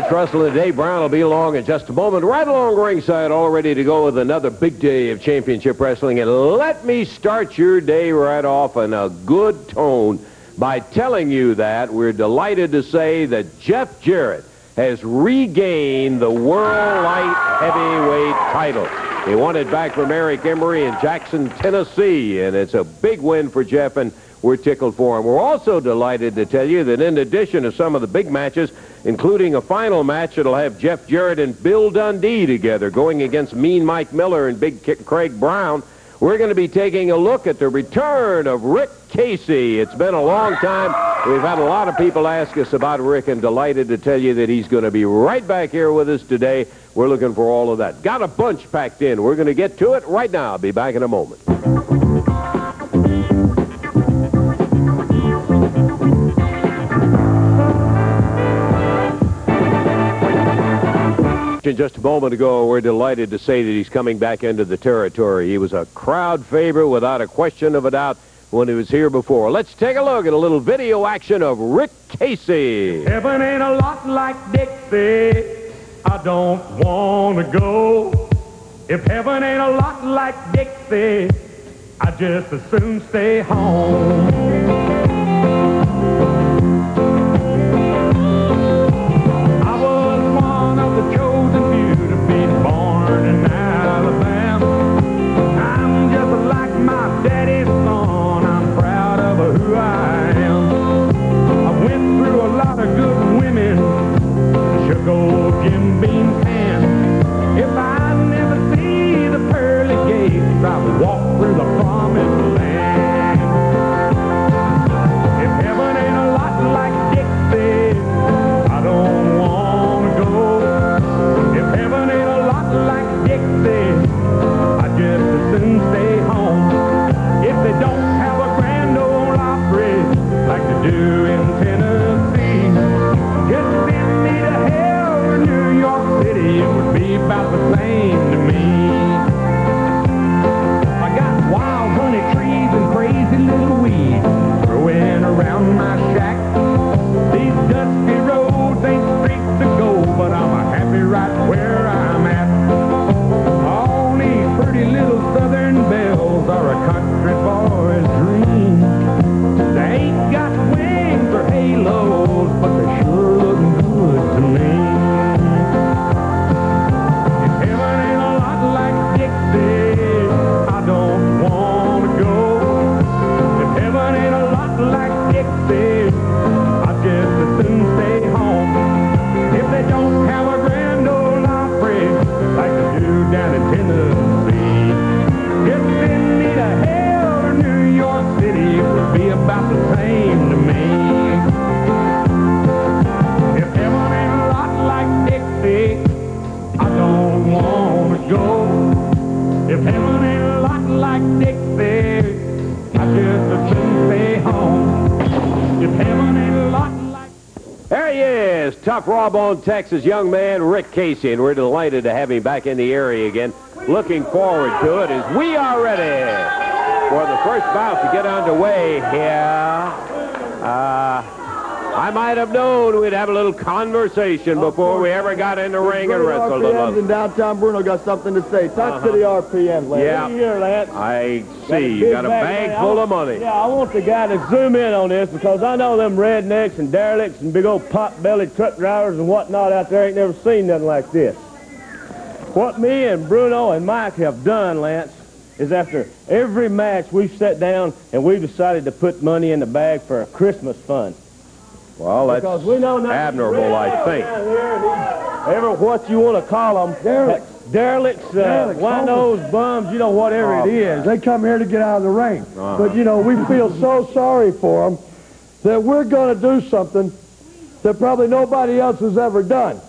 Lance Russell and Dave Brown will be along in just a moment. Right along ringside, all ready to go with another big day of championship wrestling. And let me start your day right off in a good tone by telling you that we're delighted to say that Jeff Jarrett has regained the World Light Heavyweight title. He won it back from Eric Emery in Jackson, Tennessee, and it's a big win for Jeff, and we're tickled for him. We're also delighted to tell you that in addition to some of the big matches, including a final match that'll have Jeff Jarrett and Bill Dundee together going against Mean Mike Miller and Big Craig Brown, we're going to be taking a look at the return of Rick Casey. It's been a long time. We've had a lot of people ask us about Rick, and delighted to tell you that he's going to be right back here with us today. We're looking for all of that. Got a bunch packed in. We're going to get to it right now. I'll be back in a moment. Just a moment ago, we're delighted to say that he's coming back into the territory. He was a crowd favorite without a question of a doubt when he was here before. Let's take a look at a little video action of Rick Casey. Heaven ain't a lot like Dixie, I don't want to go. If heaven ain't a lot like Dixie, I just as soon stay home. Tough raw-boned Texas young man Rick Casey, and we're delighted to have him back in the area again. Looking forward to it as we are ready for the first bout to get underway here. I might have known we'd have a little conversation before we ever got in the ring and wrestled a little. In downtown Bruno got something to say. Talk to the RPM, Lance. Yeah. Here, Lance. I see. You got a bag full of money. Yeah, I want the guy to zoom in on this because I know them rednecks and derelicts and big old pot-bellied truck drivers and whatnot out there ain't never seen nothing like this. What me and Bruno and Mike have done, Lance, is after every match we've sat down and we've decided to put money in the bag for a Christmas fund. Well, that's admirable, I think. Ever what you want to call them, derelicts, wino bums, you know, whatever it is. They come here to get out of the ring. But, you know, we feel so sorry for them that we're going to do something that probably nobody else has ever done.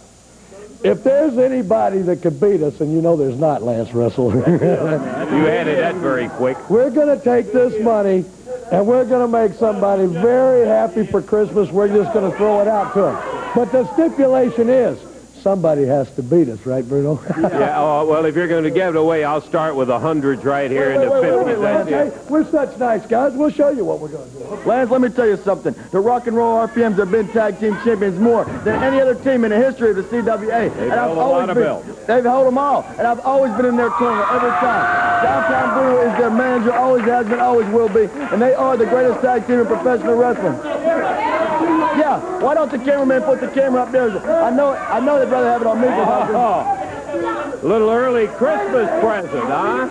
If there's anybody that could beat us, and you know there's not, Lance Russell. You added that very quick. We're going to take this money and we're going to make somebody very happy for Christmas. We're just going to throw it out to them. But the stipulation is, somebody has to beat us, right, Bruno? Yeah, well, if you're going to give it away, I'll start with the hundreds right here in the 50s. Lance, hey, we're such nice guys. We'll show you what we're going to do. Lance, let me tell you something. The Rock and Roll RPMs have been tag team champions more than any other team in the history of the CWA. They've held a lot of belts. They've held them all, and I've always been in their corner every time. Downtown Bruno is their manager, always has been, always will be, and they are the greatest tag team in professional wrestling. Yeah, why don't the cameraman put the camera up there? I know they'd rather have it on me. Little early Christmas present, huh?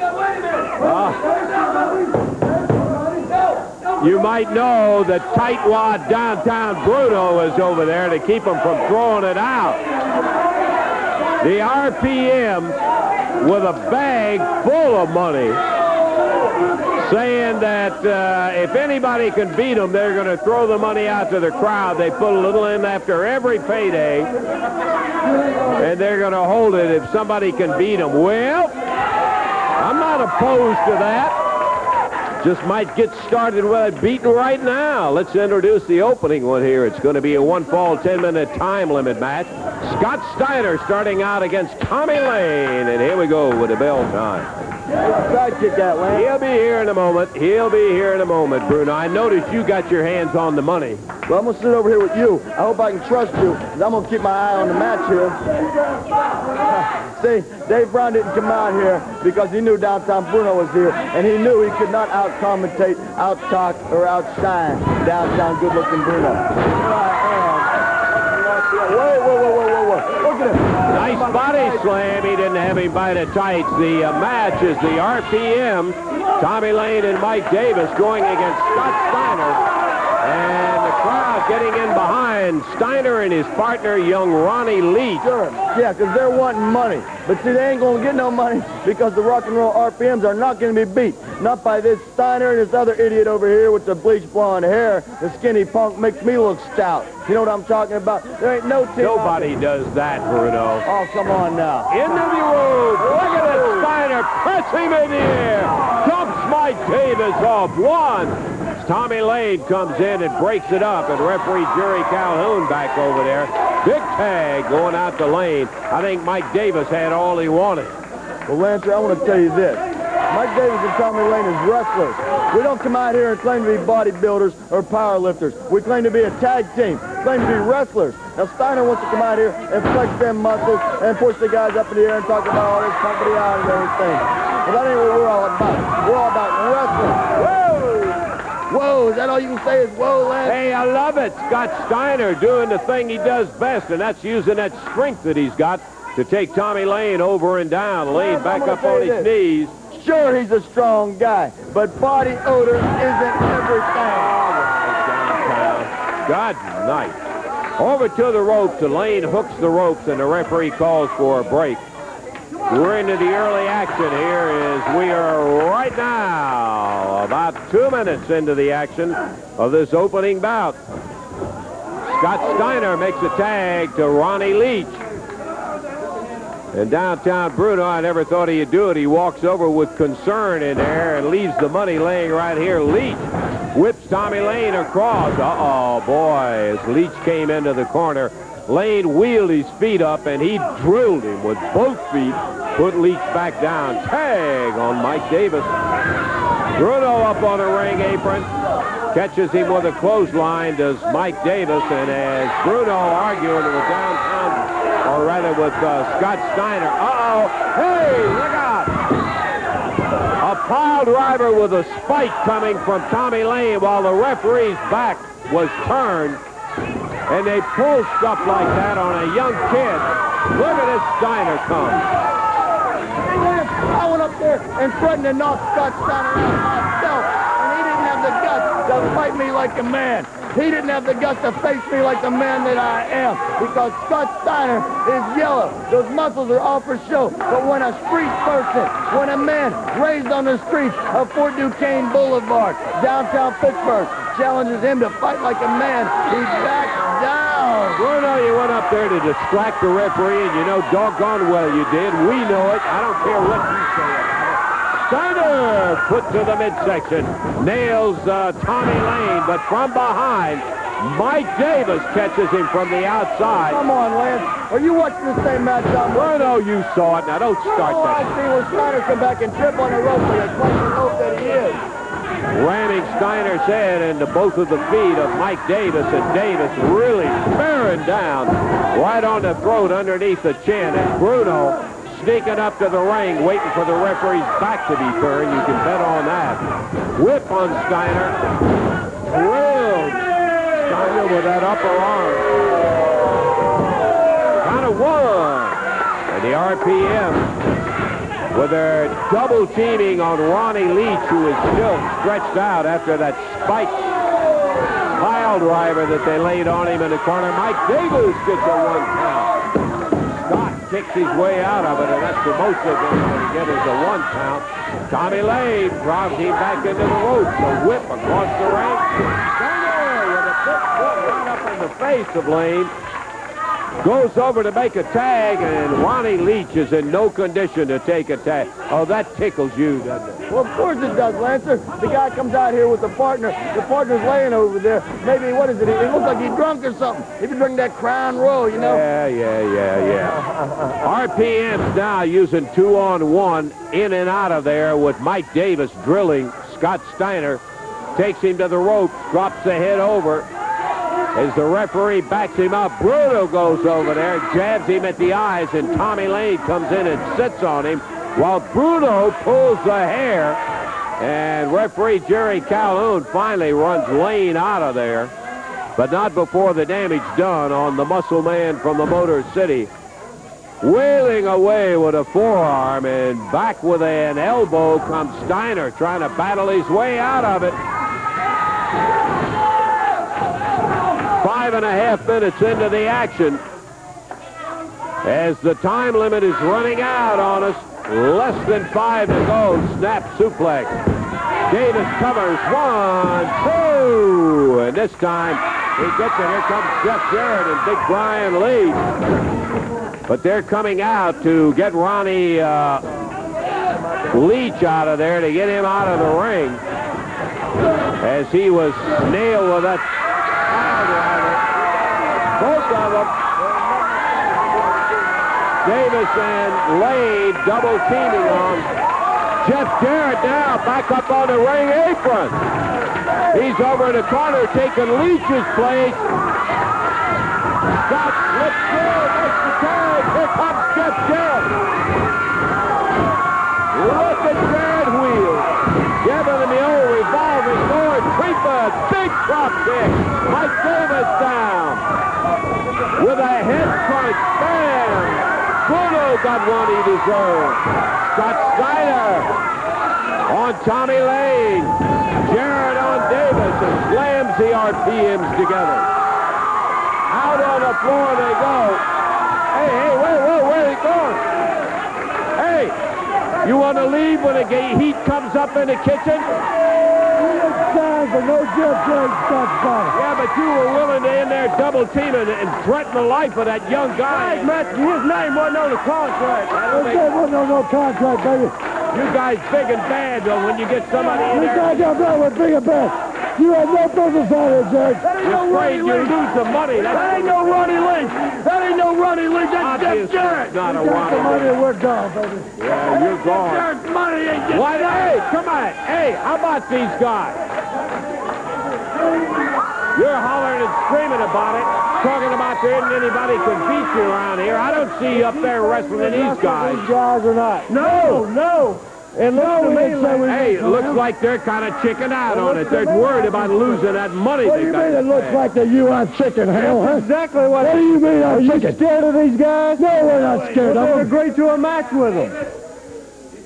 You might know that tightwad Downtown Bruno is over there to keep him from throwing it out. The RPM with a bag full of money, saying that if anybody can beat them, they're going to throw the money out to the crowd. They put a little in after every payday, and they're going to hold it if somebody can beat them. Well, I'm not opposed to that. Just might get started with it beating right now. Let's introduce the opening one here. It's going to be a one-fall, 10-minute time limit match. Scott Steiner starting out against Tommy Lane, and here we go with the bell time. Sidekick that, Lance. He'll be here in a moment. He'll be here in a moment, Bruno. I noticed you got your hands on the money. Well, I'm going to sit over here with you. I hope I can trust you, because I'm going to keep my eye on the match here. See, Dave Brown didn't come out here because he knew Downtown Bruno was here, and he knew he could not out-commentate, out-talk, or outshine Downtown good-looking Bruno. Here I am. Whoa. Look at him. Nice body slam. He didn't have him by the tights. The match is the RPM. Tommy Lane and Mike Davis going against Scott Steiner. And the crowd getting in behind Steiner and his partner, young Ronnie Leach. Sure. Yeah, because they're wanting money. But see, they ain't going to get no money because the Rock and Roll RPMs are not going to be beat. Not by this Steiner and this other idiot over here with the bleach blonde hair. The skinny punk makes me look stout. You know what I'm talking about? There ain't no team. Nobody does that, Bruno. Oh, come on now. Into the road. Look at it. Steiner pressing him in the air. Dumps Mike Davis off one. Tommy Lane comes in and breaks it up, and referee Jerry Calhoun back over there. Big tag going out to Lane. I think Mike Davis had all he wanted. Well, Lancer, I want to tell you this. Mike Davis and Tommy Lane is wrestlers. We don't come out here and claim to be bodybuilders or power lifters. We claim to be a tag team, claim to be wrestlers. Now, Steiner wants to come out here and flex them muscles and push the guys up in the air and talk about all this company out and everything. But that ain't what we're all about. We're all about wrestling. Whoa, is that all you can say is whoa, Lance? Hey, I love it. Scott Steiner doing the thing he does best, and that's using that strength that he's got to take Tommy Lane over and down. Lane back up on his knees. Sure, he's a strong guy, but body odor isn't everything. God night. Over to the ropes, and Lane hooks the ropes, and the referee calls for a break. We're into the early action here as we are right now about 2 minutes into the action of this opening bout. Scott Steiner makes a tag to Ronnie Leach. And Downtown Bruno, I never thought he'd do it. He walks over with concern in there and leaves the money laying right here. Leach whips Tommy Lane across. Uh-oh, boy, as Leach came into the corner. Lane wheeled his feet up, and he drilled him with both feet. Put Leach back down. Tag on Mike Davis. Bruno up on the ring apron. Catches him with a clothesline, does Mike Davis. And as Bruno arguing with Downtown, or rather with Scott Steiner. Uh-oh. Hey, look out. A pile driver with a spike coming from Tommy Lane while the referee's back was turned. And they pull stuff like that on a young kid. Look at this Steiner come. I went up there and threatened to knock Scott Steiner out myself, and he didn't have the guts to fight me like a man. He didn't have the guts to face me like the man that I am, because Scott Steiner is yellow. Those muscles are all for show. But when a street person, when a man raised on the streets of Fort Duquesne Boulevard, downtown Pittsburgh, challenges him to fight like a man, he backs down. Bruno, you went up there to distract the referee, and you know doggone well you did. We know it. I don't care what you say about it. Steiner put to the midsection. Nails Tommy Lane, but from behind, Mike Davis catches him from the outside. Come on, Lance. Are you watching the same match I'm watching? Bruno, you saw it. Now, don't start All I that. see was Steiner come back and trip on the rope like a clumsy rope that he is. Ramming Steiner's head into both of the feet of Mike Davis, and Davis really bearing down right on the throat underneath the chin. And Bruno sneaking up to the ring, waiting for the referee's back to be turned. You can bet on that. Whip on Steiner. Drilled Steiner with that upper arm. Count of 1. And the RPM with their double teaming on Ronnie Leach, who is still stretched out after that spike pile driver that they laid on him in the corner. Mike Davis gets a 1 count. Scott kicks his way out of it, and that's the most they're going to get is a 1 count. Tommy Lane drives him back into the ropes. A whip across the ring. Steiner with a big foot right up in the face of Lane. Goes over to make a tag, and Ronnie Leach is in no condition to take a tag. Oh, that tickles you, doesn't it? Well, of course it does, Lancer. The guy comes out here with the partner. The partner's laying over there. Maybe, what is it? He looks like he's drunk or something. He been drinking that Crown Royal, you know? Yeah. RPM's now using 2-on-1 in and out of there with Mike Davis drilling Scott Steiner. Takes him to the rope, drops the head over. As the referee backs him up, Bruno goes over there, jabs him at the eyes, and Tommy Lane comes in and sits on him while Bruno pulls the hair. And referee Jerry Calhoun finally runs Lane out of there, but not before the damage done on the muscle man from the Motor City. Wailing away with a forearm, and back with an elbow comes Steiner, trying to battle his way out of it. 5.5 minutes into the action, as the time limit is running out on us. Less than 5 to go. Snap suplex. Davis covers. 1, 2, and this time he gets it. Here comes Jeff Jarrett and Big Brian Lee. But they're coming out to get Ronnie Leach out of there, to get him out of the ring, as he was nailed with that. Both of them, Davis and Lane, double teaming on. Jeff Jarrett now back up on the ring apron. He's over in the corner taking Leach's place. Scott slips through, makes the tag. Here comes Jeff Jarrett. Look at Jarrett wheel. Giving him the old revolving door. Creeper, big drop kick. Mike Davis down. With a head crunch, bam! Bruno got one he deserved. Scott Steiner on Tommy Lane. Jarrett on Davis, and slams the RPMs together. Out on the floor they go. Hey, wait, where are they going? Hey, you want to leave when the heat comes up in the kitchen? No Jeff Jarrett, Scott Steiner. Yeah, but you were willing to in there double teaming and threaten the life of that young guy. His name wasn't on the contract. There wasn't no contract, baby. You guys big and bad, though, when you get somebody in there. You guys got that with big and bad. You have no business out here, Jack. That ain't no Ronnie You Leach. lose the money. That ain't no Ronnie Leach. That ain't no Ronnie Leach. That's Jeff Jarrett. Not a Got the money Ronnie. and we're gone, baby. Yeah, you're gone. Jarrett's money ain't getting What? Hey, come on. Hey, how about these guys? You're hollering and screaming about it, talking about there isn't anybody can beat you around here. I don't see you up there wrestling these guys. These guys are not. No. And look to me, Hey, it looks like they're kind of chicking out on it. They're worried about losing that money What do they you got. mean it looks like that you on chicken, hell, huh? Exactly what. What do you mean on chicken? Scared of these guys? No, we're not scared of Well, them. agree to a match with them.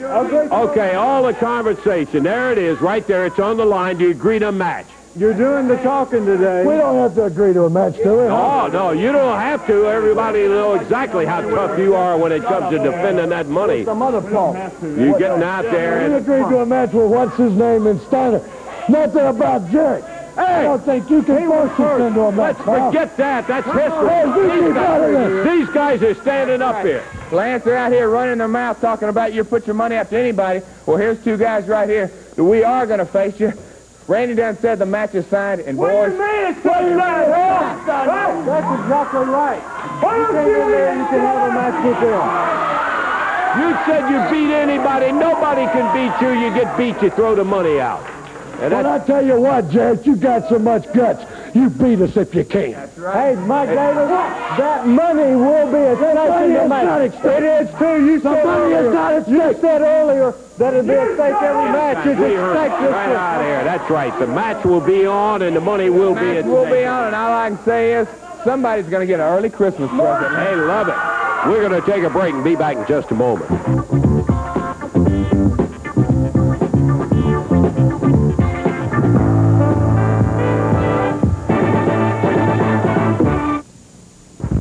Okay, all the conversation. There it is, right there. It's on the line. Do you agree to a match? You're doing the talking today. We don't have to agree to a match, do we? Oh, no, you don't have to. Everybody know exactly how tough you are when it comes to defending that money. Some other fault. You're getting out there We and... agreed to a match with what's his name in Steiner. Nothing about Jarrett. I don't think you can force us into a match. Let's forget that. That's Hey, we history. keep out of this. These guys are standing up here. Lance, they're out here running their mouth talking about you put your money up to anybody. Well, here's two guys right here that we are going to face you Randy done said the match is signed, and What boys... do you mean it's signed? That's exactly right. You came in there and you can have a match with them. You said you beat anybody. Nobody can beat you. You get beat, you throw the money out. And But I tell you what, Jarrett, you got so much guts. You beat us if you can. That's right. Hey, Mike Davis, that money will be at stake in the match. It is too. You said earlier that it'd be at stake every match. It's we at heard stake this right out here. That's right. The match will be on, and the money will be at stake. We'll be on, and all I can say is somebody's going to get an early Christmas present. Hey, love it. We're going to take a break and be back in just a moment.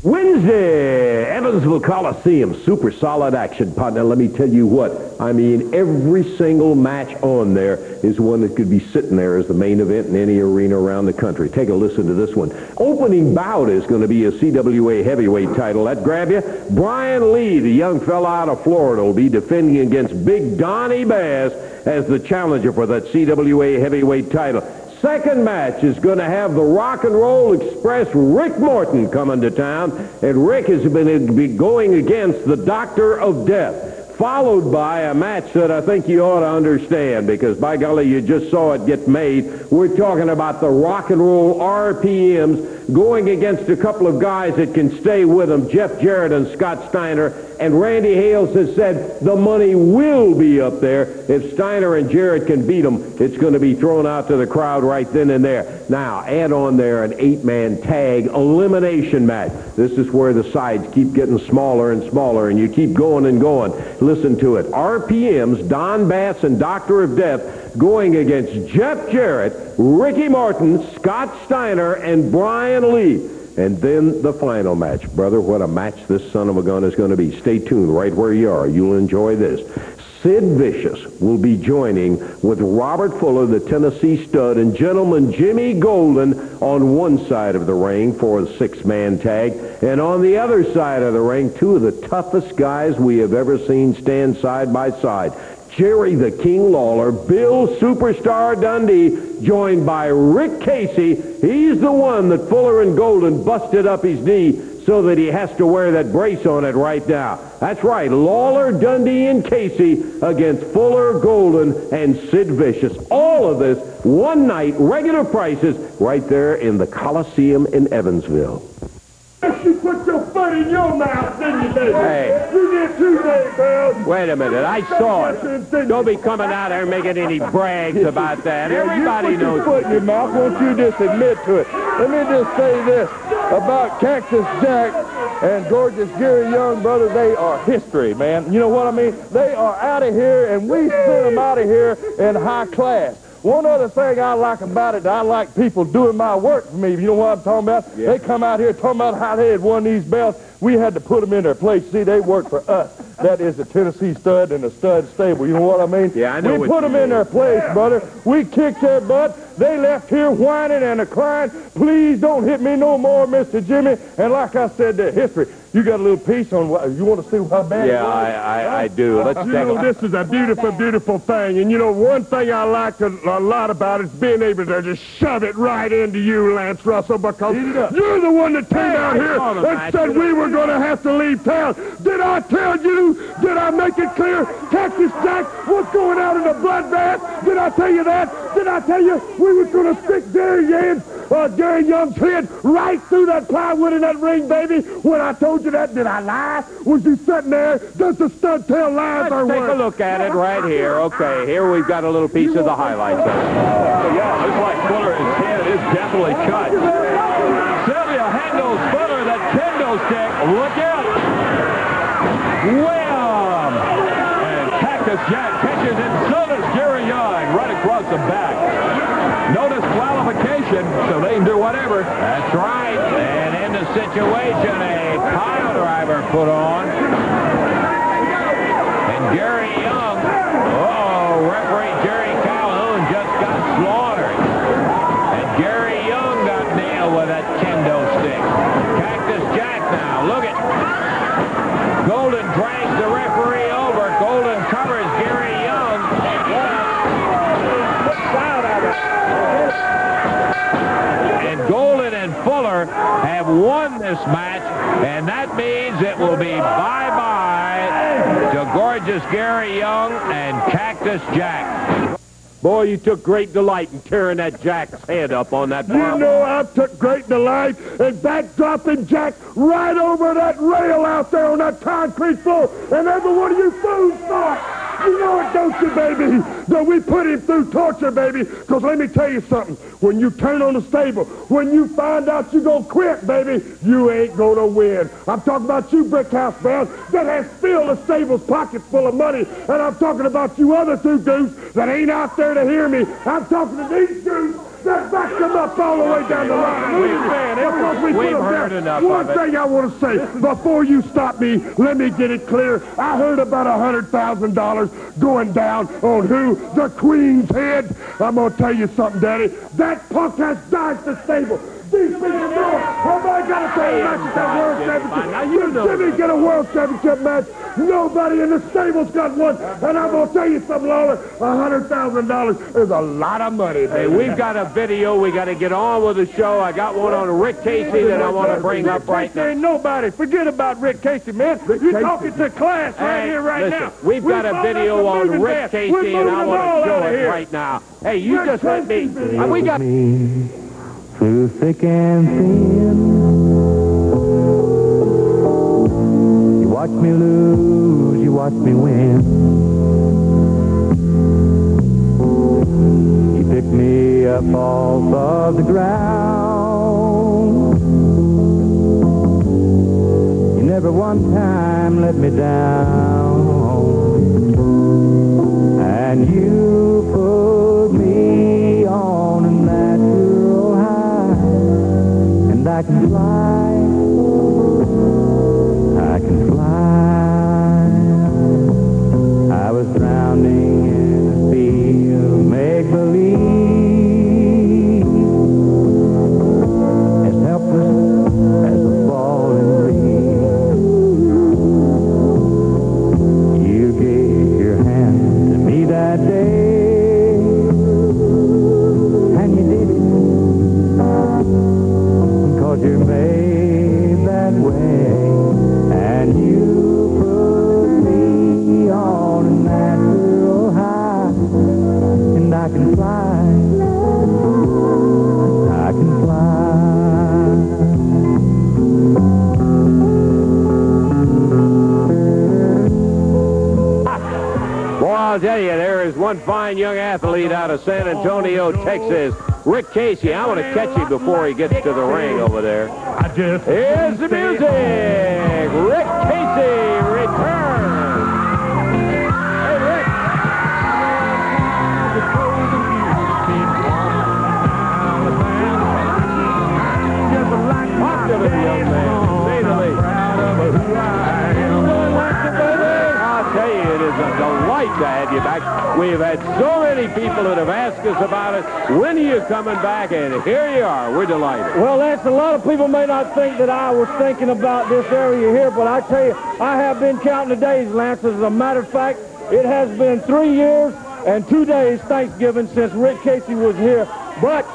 Wednesday, Evansville Coliseum, super solid action, partner. Let me tell you what, I mean, every single match on there is one that could be sitting there as the main event in any arena around the country. Take a listen to this one. Opening bout is going to be a CWA heavyweight title. That grab you? Brian Lee, the young fella out of Florida, will be defending against Big Donnie Bass as the challenger for that CWA heavyweight title. Second match is going to have the Rock and Roll Express Rick Morton coming to town, and Rick has been going against the Doctor of Death, followed by a match that I think you ought to understand, because by golly, you just saw it get made. We're talking about the Rock and Roll RPMs going against a couple of guys that can stay with them, Jeff Jarrett and Scott Steiner. And Randy Hales has said the money will be up there. If Steiner and Jarrett can beat them, it's going to be thrown out to the crowd right then and there. Now, add on there an 8-man tag elimination match. This is where the sides keep getting smaller and smaller, and you keep going and going. Listen to it. RPMs, Don Bass and Doctor of Death going against Jeff Jarrett, Ricky Morton, Scott Steiner, and Brian Lee. And then the final match. Brother, what a match this son of a gun is going to be. Stay tuned right where you are. You'll enjoy this. Sid Vicious will be joining with Robert Fuller, the Tennessee stud, and gentleman Jimmy Golden on one side of the ring for the 6-man tag. And on the other side of the ring, two of the toughest guys we have ever seen stand side by side. Jerry the King Lawler, Bill Superstar Dundee, joined by Rick Casey. He's the one that Fuller and Golden busted up his knee so that he has to wear that brace on it right now. That's right, Lawler, Dundee, and Casey against Fuller, Golden, and Sid Vicious. All of this, one night, regular prices, right there in the Coliseum in Evansville. You put your foot in your mouth, didn't you, baby? Hey. You did too, Dave Bell. Wait a minute, I saw it. Don't be coming out there making any brags about that. Everybody knows. You put your foot in your mouth, won't you just admit to it? Let me just say this about Cactus Jack and gorgeous Gary Young, brother. They are history, man. You know what I mean? They are out of here, and we sent them out of here in high class. One other thing I like about it, I like people doing my work for me. You know what I'm talking about? Yeah. They come out here talking about how they had won these belts. We had to put them in their place. See, they work for us. That is the Tennessee stud and the stud stable. You know what I mean? Yeah, I know. We put them in their place, brother. We kicked their butt. They left here whining and crying. Please don't hit me no more, Mr. Jimmy. And like I said, the history. You got a little piece on what you want to see how bad it was? Yeah, I do. Let's you know, this is a beautiful, beautiful thing. And you know, one thing I like a lot about it is being able to just shove it right into you, Lance Russell, because you're the one that came out here and said we were going to have to leave town. Did I tell you? Did I make it clear? Cactus Jack was going out in a bloodbath. Did I tell you that? Did I tell you we were going to stick Gary Young's head right through that plywood in that ring, baby? When I told you that, did I lie? Was you sitting there? Does the stud tell lies or what? Let's take a look at it right here. Okay, here we've got a little piece of the highlights. Yeah, looks like Fuller's head is definitely cut. Sylvia handles Fuller, that kendo stick. Look out! Wham! And Cactus Jack catches it. So does Gary Young right across the back. No disqualification, so they can do whatever. That's right. And in the situation, a pile driver put on. And Gary Young, referee Jerry Calhoun just got slaughtered. And Gary Young got nailed with that kendo stick. Cactus Jack now, look it. Golden drags the referee over. Golden covers Gary Young. Fuller have won this match, and that means it will be bye-bye to gorgeous Gary Young and Cactus Jack. Boy, you took great delight in tearing that Jack's head up on that bar. You know I took great delight in backdropping Jack right over that rail out there on that concrete floor, and every one of you fools saw it. You know it, don't you, baby? That we put him through torture, baby. Because let me tell you something. When you turn on the stable, when you find out you're going to quit, baby, you ain't going to win. I'm talking about you, Brickhouse Brown, that has filled the stable's pockets full of money. And I'm talking about you other two dudes that ain't out there to hear me. I'm talking to these dudes that backed them up all the way down the line. We've heard enough of it. One thing I want to say, before you stop me, let me get it clear. I heard about $100,000 going down on who? The Queen's head. I'm going to tell you something, Daddy. That punk has died the stable. These people know it. Everybody got to take a match at that World Championship. Now you know Jimmy get a World Championship match. Nobody in the stable's got one. And I'm going to tell you something, Lawler. $100,000 is a lot of money, baby. Hey, we've got a video. We got to get on with the show. I got one on Rick Casey that I want to bring up right now. Ain't nobody. Forget about Rick Casey, man. You're talking to class right here, right now. We've got a video on Rick Casey, and I want to show it right now. Hey, you just let me. We got. Through thick and thin, you watch me lose, you watch me win. You pick me up off of the ground. You never one time let me down. And you put me on a natural high. And I can fly, I can fly. I was drowning in a sea of make-believe, as helpless as a falling leaf. You gave your hand to me that day, and you did it. You're made that way, and you put me on a natural high, and I can fly, I can fly. Boy, I'll tell you, there is one fine young athlete out of San Antonio, Texas. Rick Casey, I want to catch him before he gets to the ring over there. Here's the music. Rick Casey returns. Hey, Rick. Talk to the young man. Say the least. I'll tell you, it is a delight to have you back. We've had so many people that have asked us about it. When are you coming back? And here you are. We're delighted. Well, Lance, a lot of people may not think that I was thinking about this area here, but I tell you, I have been counting the days, Lance. As a matter of fact, it has been 3 years and 2 days, Thanksgiving, since Rick Casey was here. But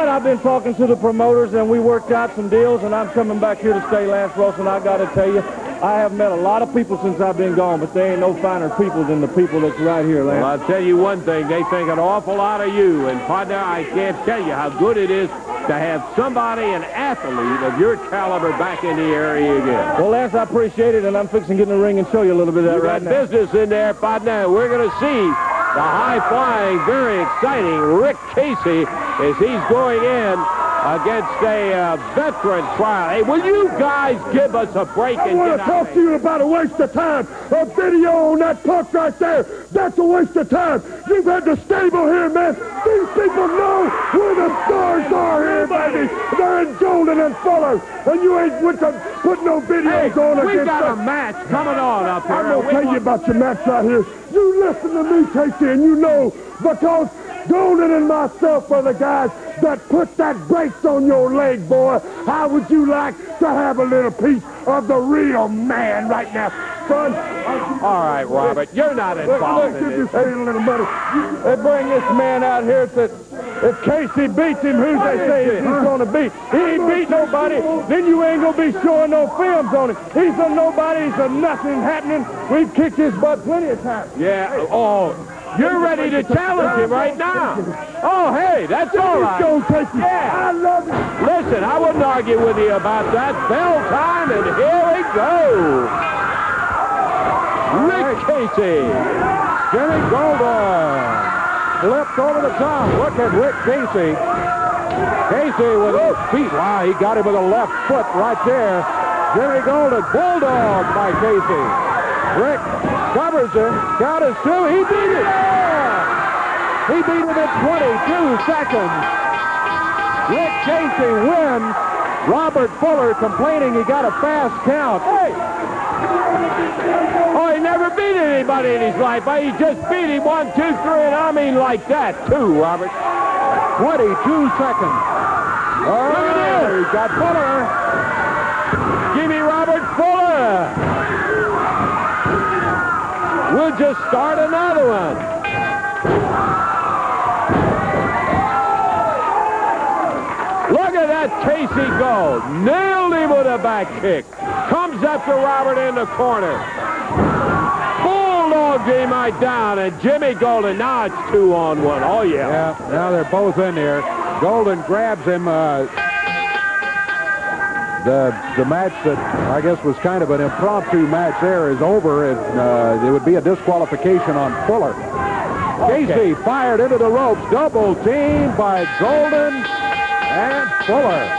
I've been talking to the promoters, and we worked out some deals, and I'm coming back here to stay, Lance Wilson. I got to tell you, I have met a lot of people since I've been gone, but they ain't no finer people than the people that's right here, Lance. Well, I'll tell you one thing. They think an awful lot of you. And, partner, I can't tell you how good it is to have somebody, an athlete of your caliber, back in the area again. Well, Lance, I appreciate it, and I'm fixing to get in the ring and show you a little bit of that right now. Business in there, partner. We're going to see the high-flying, very exciting Rick Casey as he's going in against a veteran trial. Hey, will you guys give us a break and get out? I want to talk to you about a waste of time. A video on that punk right there, that's a waste of time. You've had the stable here, man. These people know where the stars are here, baby. They're in Gullen and Fuller, and you ain't with them putting no videos on against we've got a match coming on up here. I'm going to tell you about your match right here. You listen to me, Casey, and you know, because Golden and myself are the guys that put that brace on your leg, boy. How would you like to have a little piece of the real man right now, son? All right, Robert, you're not involved in this. They bring this man out here. If Casey beats him, who they say is he's going want to be. He ain't beat nobody. Then you ain't going to be showing no films on him. He's a nobody. He's a nothing happening. We've kicked his butt plenty of times. Yeah. Oh, you're ready to challenge him right now. Oh, hey, that's all right. Yeah. I love it. Listen, I wouldn't argue with you about that. Bell time, and here we go. Rick Casey. Jimmy Golden flipped over the top. Look at Rick Casey. Casey with his feet. Wow, he got him with a left foot right there. Jimmy Golden, bulldog by Casey. Rick covers him. Count is 2. He beat it. Yeah. He beat him in 22 seconds. Rick Casey wins. Robert Fuller complaining he got a fast count. Hey! Oh, he never beat anybody in his life. He just beat him 1, 2, 3, and I mean like that, too, Robert. 22 seconds. Oh, look at this. He's got Fuller. Give me Robert Fuller. We'll just start another one. Look at that Casey go. Nailed him with a back kick. Comes after Robert in the corner. Bulldogged him right down, and Jimmy Golden, now it's 2-on-1. Oh, yeah. Yeah, now they're both in there. Golden grabs him. The match that I guess was kind of an impromptu match there is over, and it would be a disqualification on Fuller. Okay. Casey fired into the ropes. Double team by Golden and Fuller.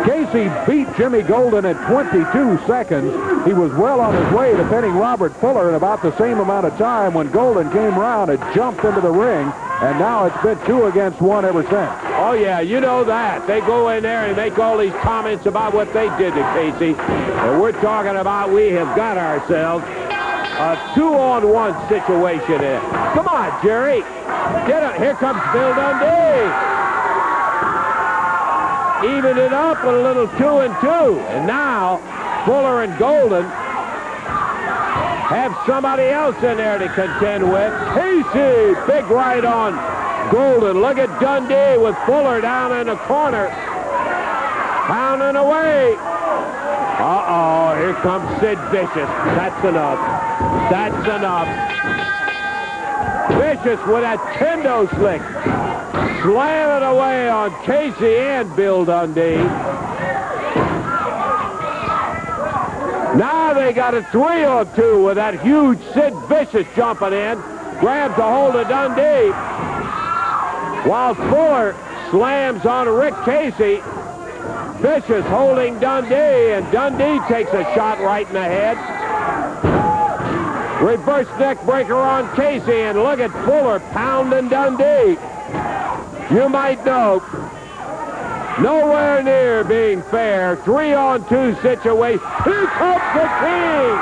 Casey beat Jimmy Golden in 22 seconds. He was well on his way to pinning Robert Fuller in about the same amount of time when Golden came around and jumped into the ring, and now it's been 2 against 1 ever since. Oh, yeah, you know that. They go in there and make all these comments about what they did to Casey, and we're talking about we have got ourselves a 2-on-1 situation here. Come on, Jerry. Get it. Here comes Bill Dundee. Even it up with a little 2 and 2. And now Fuller and Golden have somebody else in there to contend with. Casey, big right on Golden. Look at Dundee with Fuller down in the corner. Pounding away. Uh-oh, here comes Sid Vicious. That's enough. That's enough. Vicious with that kendo slick. Slamming away on Casey and Bill Dundee. Now they got a 3-on-2 with that huge Sid Vicious jumping in. Grabs a hold of Dundee. While Fuller slams on Rick Casey. Vicious holding Dundee, and Dundee takes a shot right in the head. Reverse neck breaker on Casey, and look at Fuller pounding Dundee. You might know, nowhere near being fair. 3-on-2 situation. Here comes the king.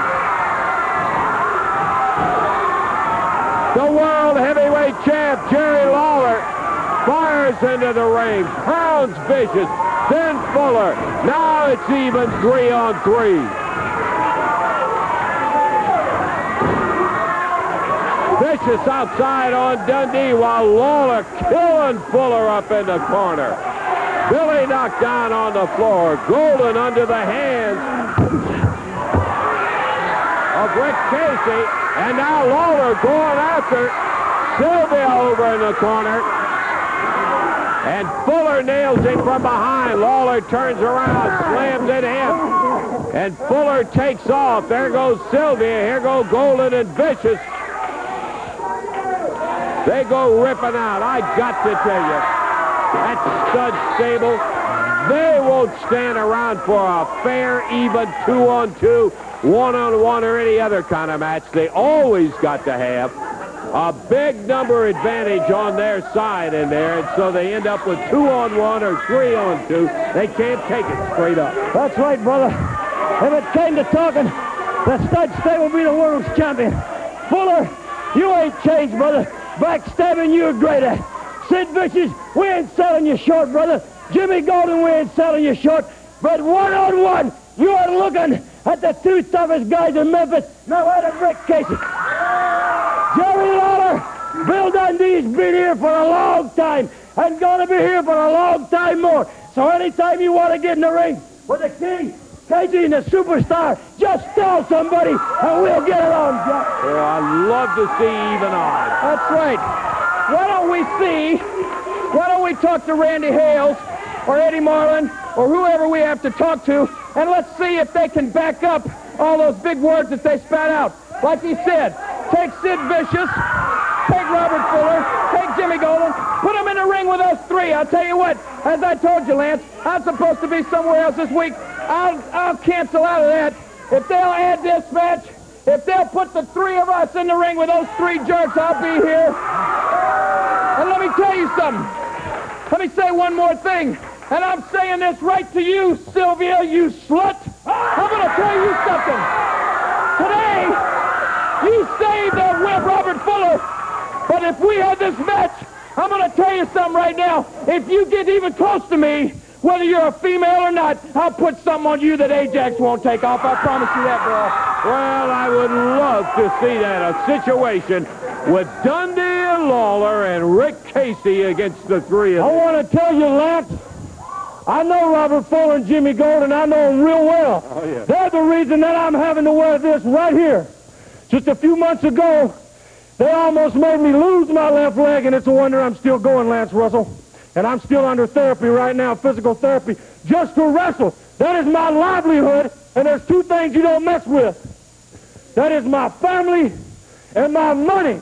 The world heavyweight champ, Jerry Lawler, fires into the ring, pounds Vicious, then Fuller. Now it's even 3-on-3. Vicious outside on Dundee while Lawler killing Fuller up in the corner. Billy knocked down on the floor. Golden under the hands of Rick Casey. And now Lawler going after Sylvia over in the corner. And Fuller nails him from behind. Lawler turns around, slams at him. And Fuller takes off. There goes Sylvia. Here go Golden and Vicious. They go ripping out. I got to tell you, that stud stable, they won't stand around for a fair, even 2-on-2, 1-on-1, or any other kind of match. They always got to have a big number advantage on their side in there, and so they end up with 2-on-1 or 3-on-2. They can't take it straight up. That's right, brother. If it came to talking, the stud stable will be the world's champion. Fuller, you ain't changed, brother. Backstabbing, you're great at. Sid Vicious, we ain't selling you short, brother. Jimmy Golden, we ain't selling you short. But 1-on-1, you are looking at the 2 toughest guys in Memphis. Now at Rick Casey. Jerry Lawler, Bill Dundee's been here for a long time. and going to be here for a long time more. So anytime you want to get in the ring with the King, Casey, and the Superstar, just tell somebody, and we'll get it on, Jack. Well, I'd love to see even odds. That's right. Why don't we talk to Randy Hales or Eddie Marlin or whoever we have to talk to, and let's see if they can back up all those big words that they spat out. Like he said, take Sid Vicious, take Robert Fuller, take Jimmy Gullen, put them in the ring with us three. I'll tell you what, as I told you, Lance, I'm supposed to be somewhere else this week. I'll cancel out of that. If they'll add this match, if they'll put the three of us in the ring with those three jerks, I'll be here. And let me tell you something. Let me say one more thing. And I'm saying this right to you, Sylvia, you slut. I'm going to tell you something. Today, you saved Robert Fuller. But if we had this match, I'm going to tell you something right now. If you get even close to me, whether you're a female or not, I'll put something on you that Ajax won't take off. I promise you that, bro. Well, I would love to see that, a situation with Dundee and Lawler and Rick Casey against the three of them. I want to tell you, Lance, I know Robert Fuller and Jimmy Golden. I know them real well. Oh, yeah. They're the reason that I'm having to wear this right here. Just a few months ago, they almost made me lose my left leg, and it's a wonder I'm still going, Lance Russell. And I'm still under therapy right now, physical therapy, just to wrestle. That is my livelihood, and there's two things you don't mess with. That is my family and my money.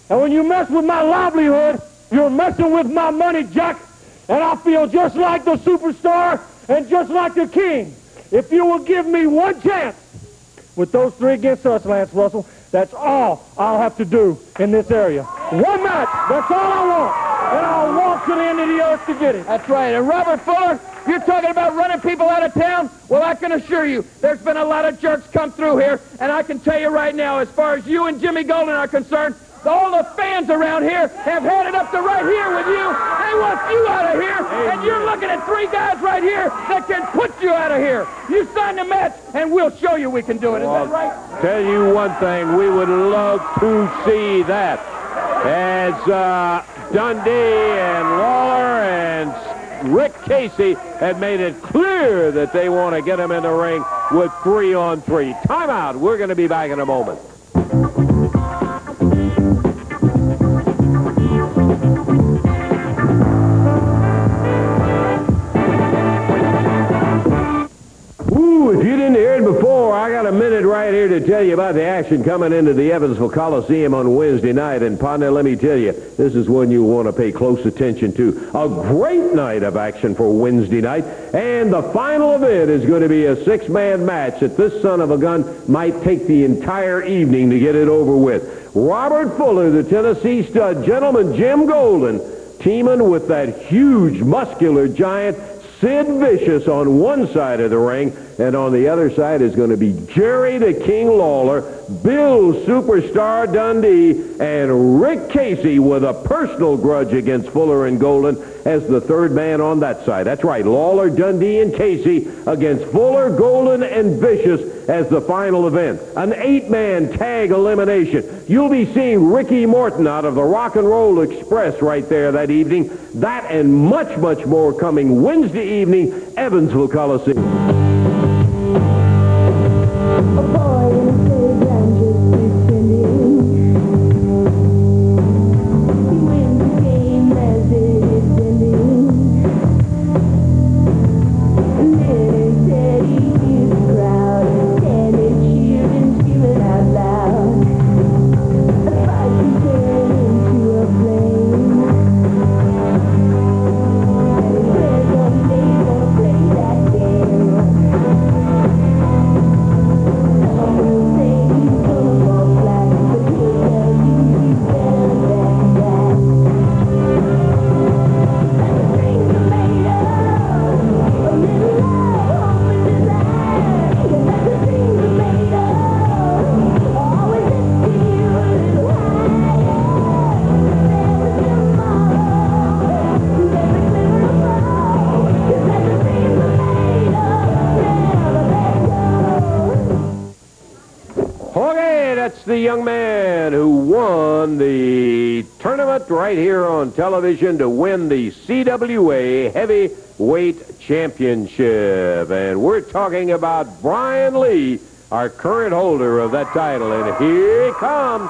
And when you mess with my livelihood, you're messing with my money, Jack. And I feel just like the Superstar and just like the King. If you will give me one chance with those three against us, Lance Russell, that's all I'll have to do in this area. One match, that's all I want. And I'll walk to the end of the earth to get it. That's right. And Robert Fuller, you're talking about running people out of town? Well, I can assure you, there's been a lot of jerks come through here, and I can tell you right now, as far as you and Jimmy Golden are concerned, all the fans around here have had it up to right here with you. They want you out of here, and you're looking at three guys right here that can put you out of here. You sign the match, and we'll show you we can do it. Is that right? Tell you one thing, we would love to see that. As Dundee and Lawler and Rick Casey had made it clear that they want to get him in the ring with 3-on-3. Timeout. We're going to be back in a moment. If you didn't hear it before, I got a minute right here to tell you about the action coming into the Evansville Coliseum on Wednesday night. And, partner, let me tell you, this is one you want to pay close attention to. A great night of action for Wednesday night. And the final event is going to be a six-man match that this son of a gun might take the entire evening to get it over with. Robert Fuller, the Tennessee stud, gentleman Jim Golden, teaming with that huge muscular giant Sid Vicious on one side of the ring, and on the other side is going to be Jerry the King Lawler, Bill Superstar Dundee, and Rick Casey with a personal grudge against Fuller and Golden as the third man on that side. That's right, Lawler, Dundee, and Casey against Fuller, Golden, and Vicious as the final event. An 8-man tag elimination. You'll be seeing Ricky Morton out of the Rock and Roll Express right there that evening. That and much, much more coming Wednesday evening, Evansville Coliseum. tournament right here on television to win the CWA Heavyweight Championship. And we're talking about Brian Lee, our current holder of that title. And here he comes.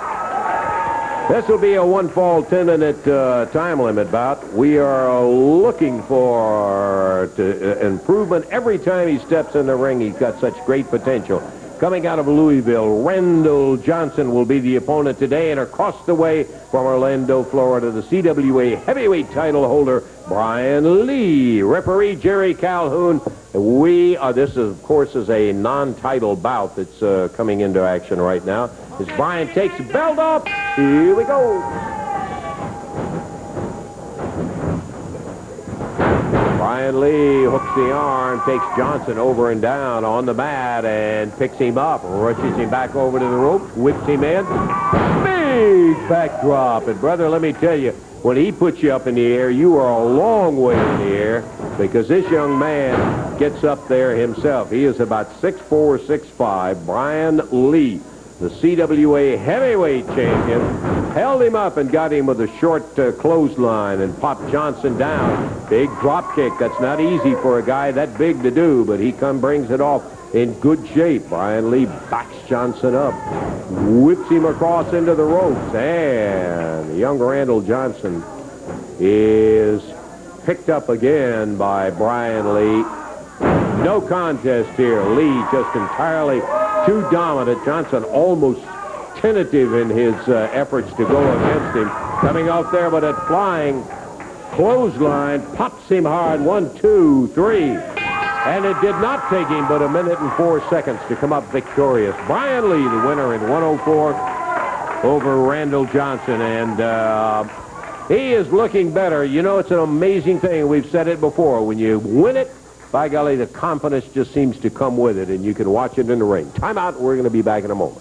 This will be a one-fall 10-minute time limit bout. We are looking for improvement every time he steps in the ring. He's got such great potential. Coming out of Louisville, Reynolds Johnson will be the opponent today, and across the way from Orlando, Florida, the CWA heavyweight title holder, Brian Lee. Referee Jerry Calhoun. This, of course, is a non-title bout that's coming into action right now. As Brian takes the belt off, here we go. Brian Lee hooks the arm, takes Johnson over and down on the mat and picks him up, rushes him back over to the rope, whips him in. Big backdrop. And, brother, let me tell you, when he puts you up in the air, you are a long way in the air because this young man gets up there himself. He is about 6'4", 6'5", Brian Lee, the CWA heavyweight champion, held him up and got him with a short clothesline and popped Johnson down. Big drop kick. That's not easy for a guy that big to do, but he brings it off in good shape. Brian Lee backs Johnson up, whips him across into the ropes, and young Randall Johnson is picked up again by Brian Lee. No contest here. Lee just entirely too dominant. Johnson almost tentative in his efforts to go against him. Coming off there, but at flying clothesline, pops him hard. 1, 2, 3. And it did not take him but a minute and 4 seconds to come up victorious. Brian Lee, the winner in 104 over Randall Johnson. And he is looking better. You know, it's an amazing thing. We've said it before. When you win it, by golly, the confidence just seems to come with it, and you can watch it in the ring. Time out. We're going to be back in a moment.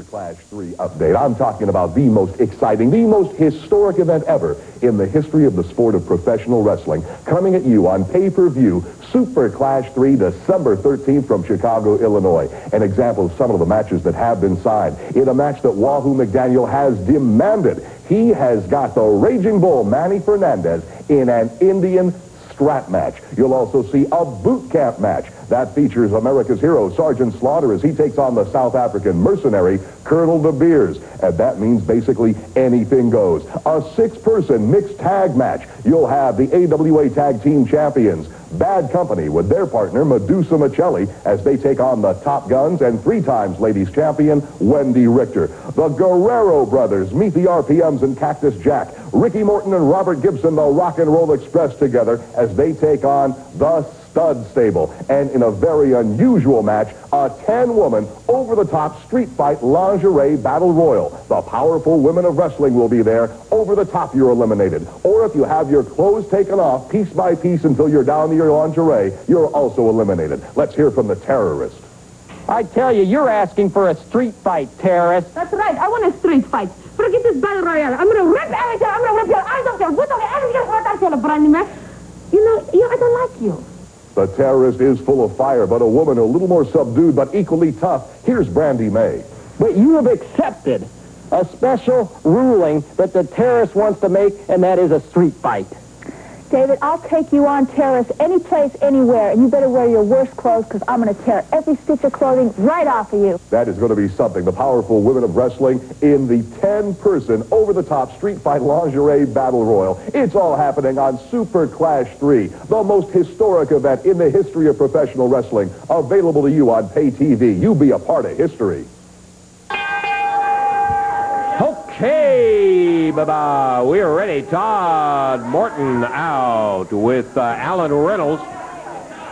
Clash 3 update. I'm talking about the most exciting, the most historic event ever in the history of the sport of professional wrestling. Coming at you on pay-per-view, Super Clash 3, December 13th from Chicago, Illinois. An example of some of the matches that have been signed. In a match that Wahoo McDaniel has demanded, he has got the Raging Bull, Manny Fernandez, in an Indian strap match. You'll also see a boot camp match. That features America's hero, Sergeant Slaughter, as he takes on the South African mercenary, Colonel De Beers. And that means basically anything goes. A 6-person mixed tag match. You'll have the AWA Tag Team Champions, Bad Company, with their partner, Medusa Michelli, as they take on the Top Guns and 3-time ladies champion, Wendy Richter. The Guerrero brothers meet the RPMs and Cactus Jack. Ricky Morton and Robert Gibson, the Rock and Roll Express, together as they take on the Stud Stable. And in a very unusual match, a 10-woman, over-the-top street fight lingerie battle royal. The powerful women of wrestling will be there. Over the top, you're eliminated. Or if you have your clothes taken off piece by piece until you're down to your lingerie, you're also eliminated. Let's hear from the terrorist. I tell you, you're asking for a street fight, terrorist. That's right. I want a street fight. Forget this battle royale. I'm going to rip everything. I'm going to rip your eyes off, your boot off, everything. What I tell a brand man. You know, I don't like you. The terrorist is full of fire, but a woman a little more subdued but equally tough. Here's Brandy May. But you have accepted a special ruling that the terrorist wants to make, and that is a street fight. David, I'll take you on, terrorist, any place, anywhere, and you better wear your worst clothes because I'm going to tear every stitch of clothing right off of you. That is going to be something. The powerful women of wrestling in the 10-person, over-the-top street fight lingerie battle royal. It's all happening on Super Clash 3, the most historic event in the history of professional wrestling, available to you on pay TV. You be a part of history. Okay, bye-bye. We are ready. Todd Morton out with Alan Reynolds.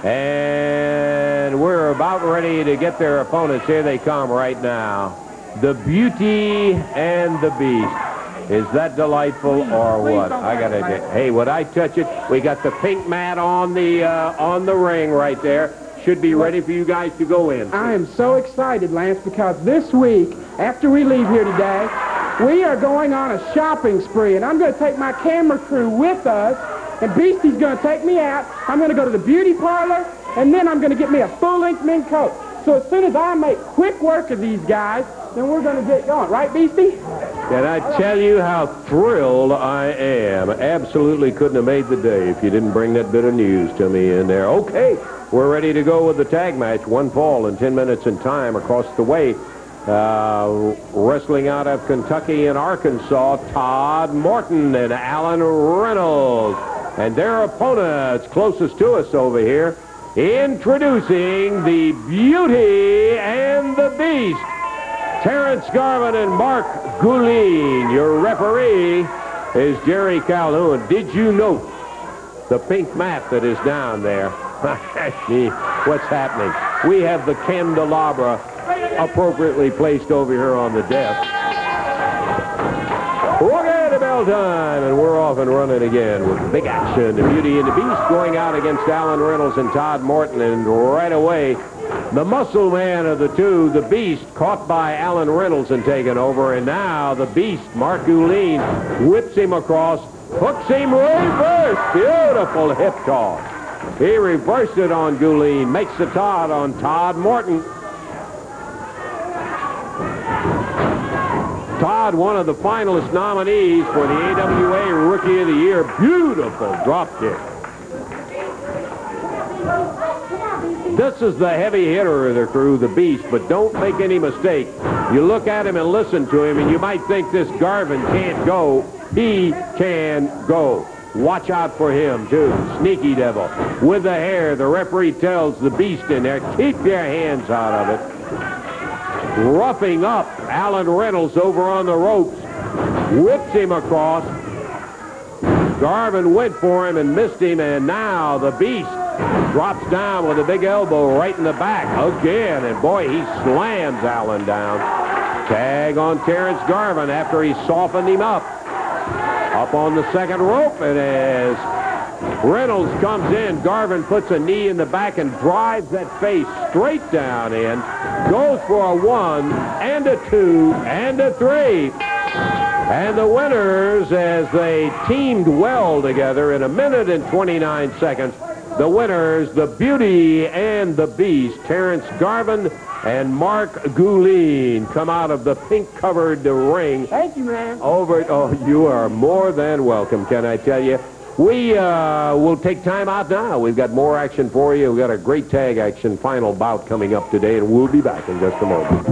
And we're about ready to get their opponents. Here they come right now. The Beauty and the Beast. Is that delightful or what? I got to. Hey, would I touch it? We got the pink mat on the ring right there. Should be ready for you guys to go in. I am so excited, Lance, because this week, after we leave here today, we are going on a shopping spree, and I'm going to take my camera crew with us and Beastie's going to take me out. I'm going to go to the beauty parlor, and then I'm going to get me a full-length mink coat. So as soon as I make quick work of these guys, then we're going to get going. Right, Beastie? Can I tell you how thrilled I am? Absolutely couldn't have made the day if you didn't bring that bit of news to me in there. Okay, we're ready to go with the tag match. One fall in 10 minutes in time across the way. Wrestling out of Kentucky and Arkansas, Todd Morton and Alan Reynolds. And their opponents closest to us over here, introducing the Beauty and the Beast, Terrence Garvin and Mark Gullen. Your referee is Jerry Calhoun. Did you note the pink mat that is down there? What's happening? We have the candelabra appropriately placed over here on the desk. Okay, the bell time, and we're off and running again with big action. The Beauty and the Beast going out against Alan Reynolds and Todd Morton, and right away, the muscle man of the two, the Beast, caught by Alan Reynolds and taken over, and now the Beast, Mark Gullen, whips him across, hooks him reverse. Beautiful hip toss. He reversed it on Gullen, makes the Todd on Todd Morton. Todd, one of the finalist nominees for the AWA Rookie of the Year. Beautiful drop kick. This is the heavy hitter of the crew, the Beast, but don't make any mistake. You look at him and listen to him, and you might think this Garvin can't go. He can go. Watch out for him, too. Sneaky devil. With the hair, the referee tells the Beast in there, keep your hands out of it. Roughing up Alan Reynolds over on the ropes. Whips him across. Garvin went for him and missed him, and now the Beast drops down with a big elbow right in the back again, and boy, he slams Alan down. Tag on Terrence Garvin after he softened him up. Up on the second rope, and as Reynolds comes in, Garvin puts a knee in the back and drives that face straight down in. Goes for a 1 and a 2 and a 3. And the winners, as they teamed well together in 1 minute and 29 seconds, the winners, the Beauty and the Beast, Terrence Garvin and Mark Gullen, come out of the pink-covered ring. Thank you, man. Oh, you are more than welcome, can I tell you. We will take time out now. We've got more action for you. We've got a great tag action final bout coming up today, and we'll be back in just a moment.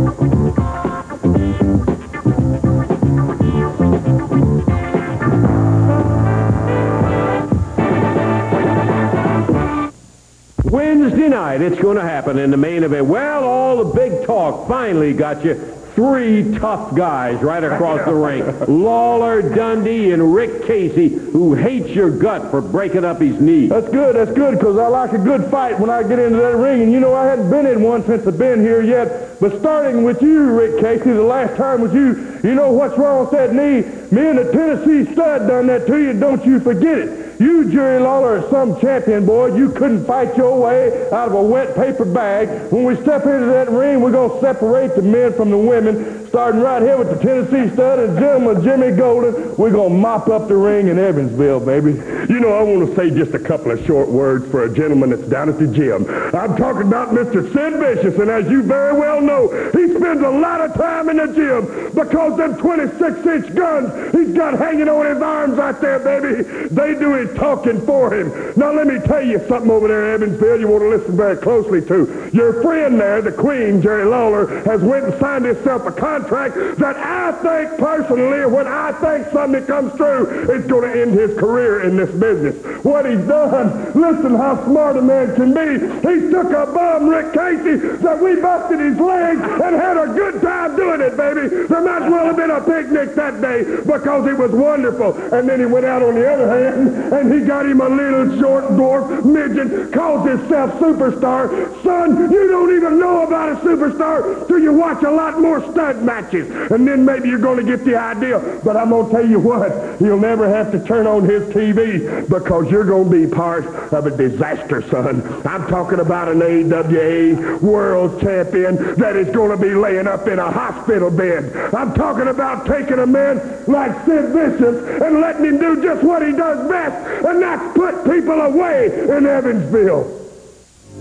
Wednesday night, it's going to happen in the main event. Well, all the big talk finally got you. 3 tough guys right across the ring. Lawler, Dundee, and Rick Casey, who hates your gut for breaking up his knee. That's good, because I like a good fight when I get into that ring. And, you know, I hadn't been in one since I've been here yet. But starting with you, Rick Casey, the last time was you. You know what's wrong with that knee? Me and the Tennessee stud done that to you, don't you forget it. You, Jerry Lawler, are some champion, boy. You couldn't fight your way out of a wet paper bag. When we step into that ring, we're going to separate the men from the women, starting right here with the Tennessee stud and gentleman Jimmy Golden. We're going to mop up the ring in Evansville, baby. You know, I want to say just a couple of short words for a gentleman that's down at the gym. I'm talking about Mr. Sid Vicious, and as you very well know, he spends a lot of time in the gym because them 26-inch guns he's got hanging on his arms out there, baby, they do his talking for him. Now, let me tell you something over there, Evansville, you want to listen very closely to. Your friend there, the Queen, Jerry Lawler, has went and signed himself a contract that I think personally, when I think something comes true, it's going to end his career in this business. What he's done, listen how smart a man can be. He took a bum, Rick Casey, that we busted his legs and had a good time doing it, baby. There might as well have been a picnic that day because it was wonderful. And then he went out on the other hand and he got him a little short dwarf midget, calls himself Superstar. Son, you don't even know about a superstar till you watch a lot more stud matches. And then maybe you're going to get the idea. But I'm going to tell you what, he'll never have to turn on his TV because you're going to be part of a disaster, son. I'm talking about an AWA world champion that is going to be laying up in a hospital hospital bed. I'm talking about taking a man like Sid Vicious and letting him do just what he does best, and that's put people away in Evansville.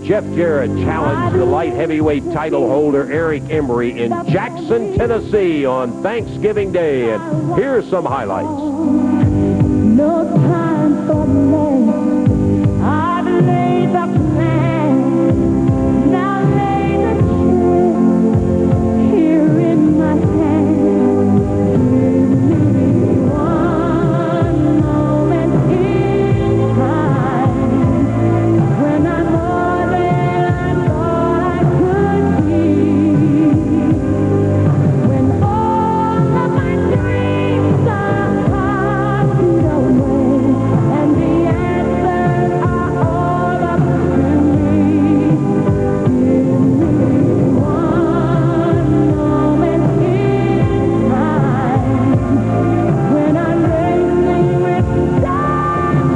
Jeff Jarrett challenged the light heavyweight title holder Eric Emery in Jackson, Tennessee on Thanksgiving Day. And here's some highlights. No time for men. I've laid the plan. Now lay the chair here in my hand. Give me one moment in time when I'm more than I thought I could be. When all of my dreams are parted away and the answers are all up to me. Give me one moment in time when I'm racing with time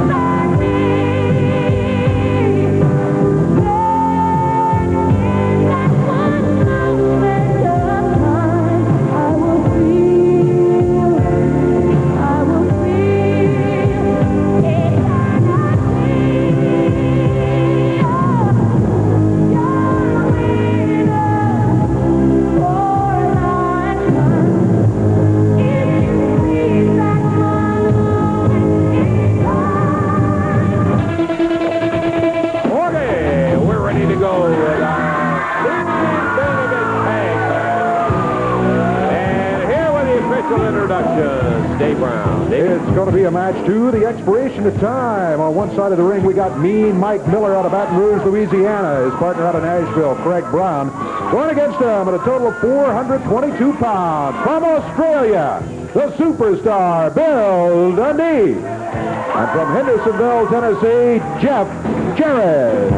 by me. Then in that one moment of time, I will feel Okay, we're ready to go with our Benedict tag match. And here with the official introductions, Dave Brown. It's going to be a match to the expiration of time. On one side of the ring, we got Mean Mike Miller out of Baton Rouge, Louisiana. His partner out of Nashville, Craig Brown. Going against him at a total of 422 pounds. From Australia, the superstar, Bill Dundee. And from Hendersonville, Tennessee, Jeff Jarrett.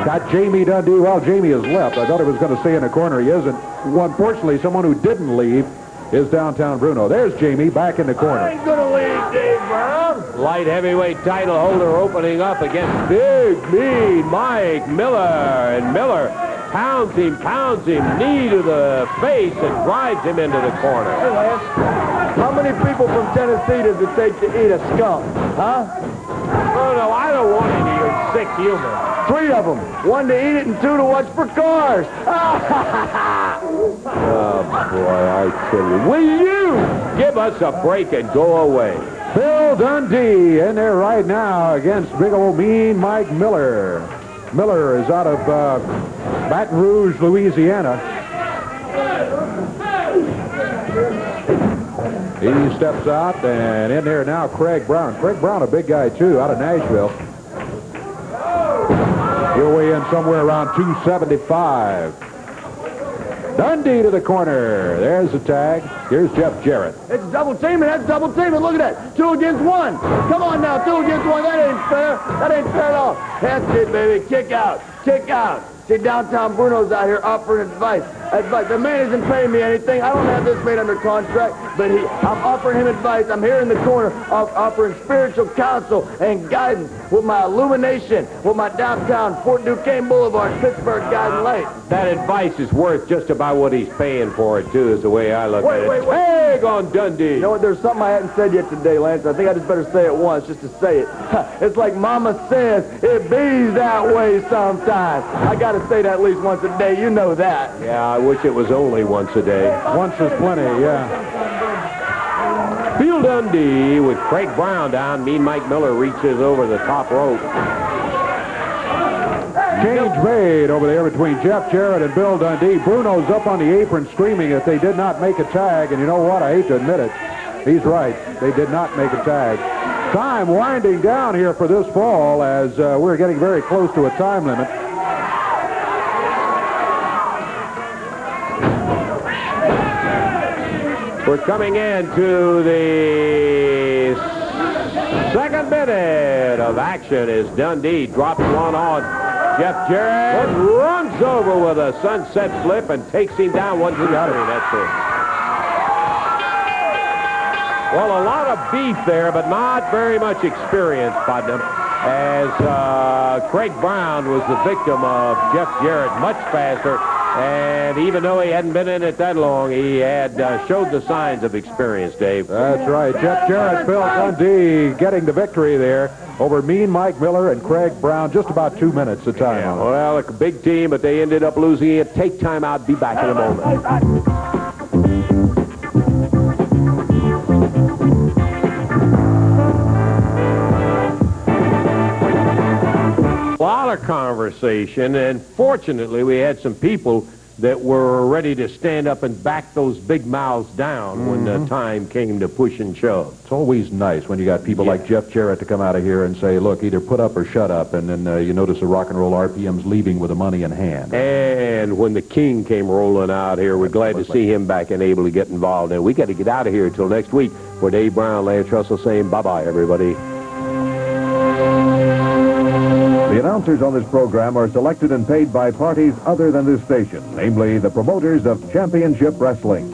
Got Jamie Dundee. Well, Jamie has left. I thought he was going to stay in the corner. He isn't. Unfortunately, someone who didn't leave is downtown Bruno. There's Jamie back in the corner. I ain't gonna leave, Dave Brown. Light heavyweight title holder opening up against Big Mean Mike Miller. And Miller pounds him, knee to the face, and drives him into the corner. Hey, Lance, how many people from Tennessee does it take to eat a skunk, huh? Oh, no, I don't want any of your sick humor. 3 of them. 1 to eat it and 2 to watch for cars. Oh, boy, I tell you. Will you give us a break and go away? Bill Dundee in there right now against big old Mean Mike Miller. Miller is out of Baton Rouge, Louisiana. He steps out, and in there now, Craig Brown. Craig Brown, a big guy, too, out of Nashville. He'll weigh in somewhere around 275. Dundee to the corner. There's the tag. Here's Jeff Jarrett. It's double teaming. That's double teaming. Look at that. 2 against 1. Come on now. 2 against 1. That ain't fair. That ain't fair at all. That's it, baby. Kick out. Kick out. See, downtown Bruno's out here offering advice. The man isn't paying me anything. I don't have this man under contract, but I'm offering him advice. I'm here in the corner offering spiritual counsel and guidance with my illumination, with my downtown Fort Duquesne Boulevard, Pittsburgh guiding light. That advice is worth just about what he's paying for it, too, is the way I look at it. Wait. Tag on Dundee. You know what? There's something I hadn't said yet today, Lance. I think I just better say it once just to say it. It's like Mama says, it bees that way sometimes. I got to say that at least once a day. You know that. Yeah, I wish it was only once a day. Once is plenty, yeah. Bill Dundee with Craig Brown down. Mean Mike Miller reaches over the top rope. Change made over there between Jeff Jarrett and Bill Dundee. Bruno's up on the apron screaming that they did not make a tag, and you know what? I hate to admit it. He's right. They did not make a tag. Time winding down here for this fall as we're getting very close to a time limit. We're coming into the second minute of action as Dundee drops one on Jeff Jarrett, runs over with a sunset flip and takes him down 1, 2, 3. That's it. Well, a lot of beef there, but not very much experience by them, as Craig Brown was the victim of Jeff Jarrett much faster. And even though he hadn't been in it that long, he had showed the signs of experience, Dave. That's right. Jeff Jarrett, Bill Dundee getting the victory there over Mean Mike Miller and Craig Brown. Just about 2 minutes of time. Yeah, well, a big team, but they ended up losing it. Take time out. Be back in a moment. Lawler conversation, and fortunately we had some people that were ready to stand up and back those big mouths down when the time came to push and shove. It's always nice when you got people like Jeff Jarrett to come out of here and say, look, either put up or shut up, and then you notice the rock and roll RPM's leaving with the money in hand. And when the king came rolling out here, we're glad to see him back and able to get involved. And we got to get out of here until next week. For Dave Brown, Lance Russell saying bye-bye, everybody. The announcers on this program are selected and paid by parties other than this station, namely the promoters of championship wrestling.